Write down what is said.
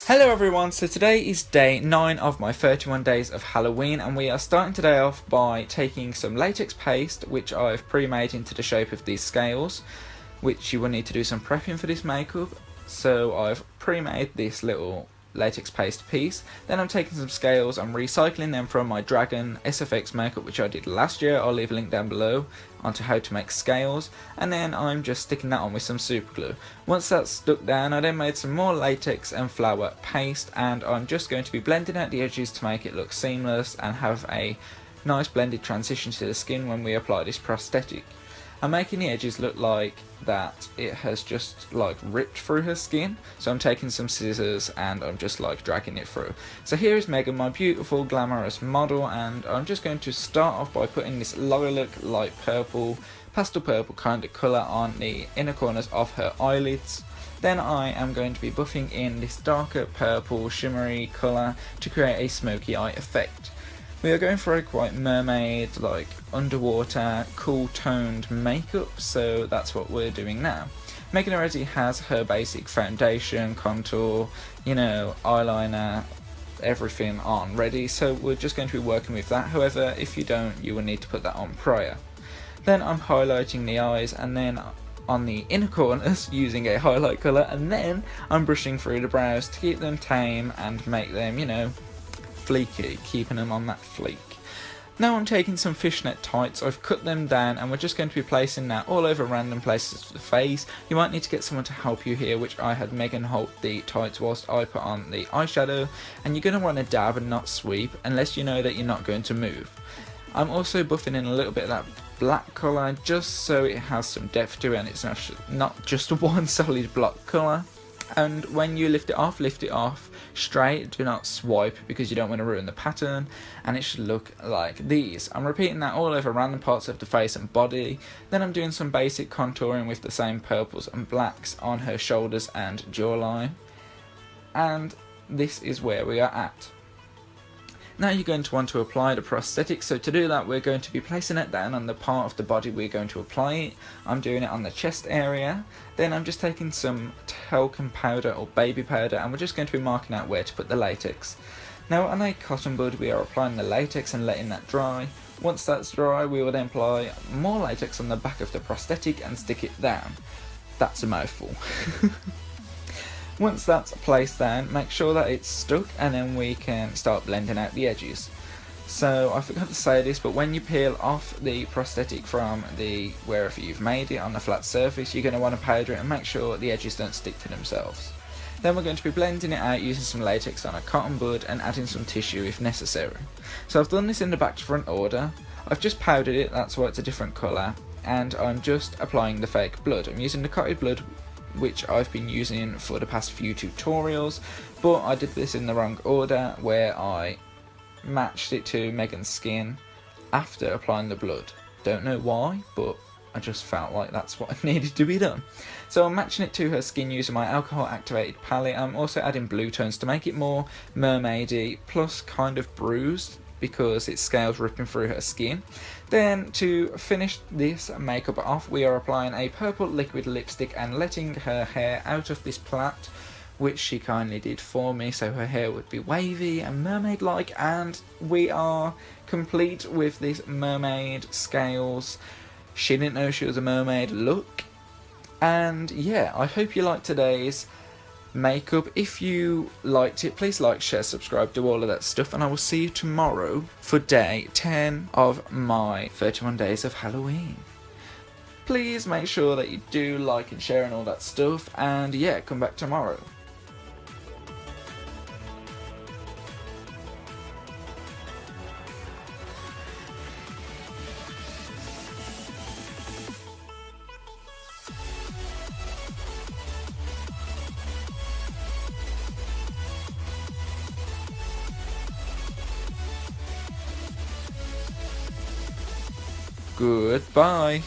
Hello everyone, so today is day 9 of my 31 days of Halloween, and we are starting today off by taking some latex paste which I've pre-made into the shape of these scales, which you will need to do some prepping for this makeup. So I've pre-made this little latex paste piece, then I'm taking some scales, I'm recycling them from my Dragon SFX makeup which I did last year. I'll leave a link down below onto how to make scales, and then I'm just sticking that on with some super glue. Once that's stuck down, I then made some more latex and flour paste, and I'm just going to be blending out the edges to make it look seamless and have a nice blended transition to the skin when we apply this prosthetic. I'm making the edges look like that it has just like ripped through her skin, so I'm taking some scissors and I'm just like dragging it through. So here is Megan, my beautiful glamorous model, and I'm just going to start off by putting this lilac light purple, pastel purple kind of colour on the inner corners of her eyelids. Then I am going to be buffing in this darker purple shimmery colour to create a smoky eye effect. We are going for a quite mermaid, like underwater, cool toned makeup, so that's what we're doing now. Megan already has her basic foundation, contour, eyeliner, everything on ready, so we're just going to be working with that. However, if you don't, you will need to put that on prior. Then I'm highlighting the eyes, and then on the inner corners using a highlight colour, and then I'm brushing through the brows to keep them tame and make them, fleeky, keeping them on that fleek. Now I'm taking some fishnet tights, I've cut them down, and we're just going to be placing that all over random places of the face. You might need to get someone to help you here, which I had Megan hold the tights whilst I put on the eyeshadow, and you're going to want to dab and not sweep unless you know that you're not going to move. I'm also buffing in a little bit of that black colour just so it has some depth to it and it's not just one solid block colour. And when you lift it off straight, do not swipe because you don't want to ruin the pattern, and it should look like these. I'm repeating that all over random parts of the face and body. Then I'm doing some basic contouring with the same purples and blacks on her shoulders and jawline, and this is where we are at. Now you're going to want to apply the prosthetic, so to do that we're going to be placing it down on the part of the body we're going to apply it. I'm doing it on the chest area, then I'm just taking some talcum powder or baby powder, and we're just going to be marking out where to put the latex. Now on a cotton bud we are applying the latex and letting that dry. Once that's dry we will then apply more latex on the back of the prosthetic and stick it down. That's a mouthful. Once that's placed down, make sure that it's stuck, and then we can start blending out the edges. So I forgot to say this, but when you peel off the prosthetic from wherever you've made it on the flat surface, you're going to want to powder it and make sure the edges don't stick to themselves. Then we're going to be blending it out using some latex on a cotton bud and adding some tissue if necessary. So I've done this in the back to front order. I've just powdered it, that's why it's a different colour, and I'm just applying the fake blood. I'm using the cotton blood which I've been using for the past few tutorials, but I did this in the wrong order where I matched it to Megan's skin after applying the blood. Don't know why, but I just felt like that's what needed to be done. So I'm matching it to her skin using my alcohol activated palette. I'm also adding blue tones to make it more mermaidy plus kind of bruised because it's scales ripping through her skin. Then to finish this makeup off, we are applying a purple liquid lipstick and letting her hair out of this plait, which she kindly did for me so her hair would be wavy and mermaid like, and we are complete with this mermaid scales, she didn't know she was a mermaid look. And yeah, I hope you liked today's makeup. If you liked it, please like, share, subscribe, do all of that stuff, and I will see you tomorrow for day 10 of my 31 days of Halloween. Please make sure that you do like and share and all that stuff, and yeah, come back tomorrow. Goodbye.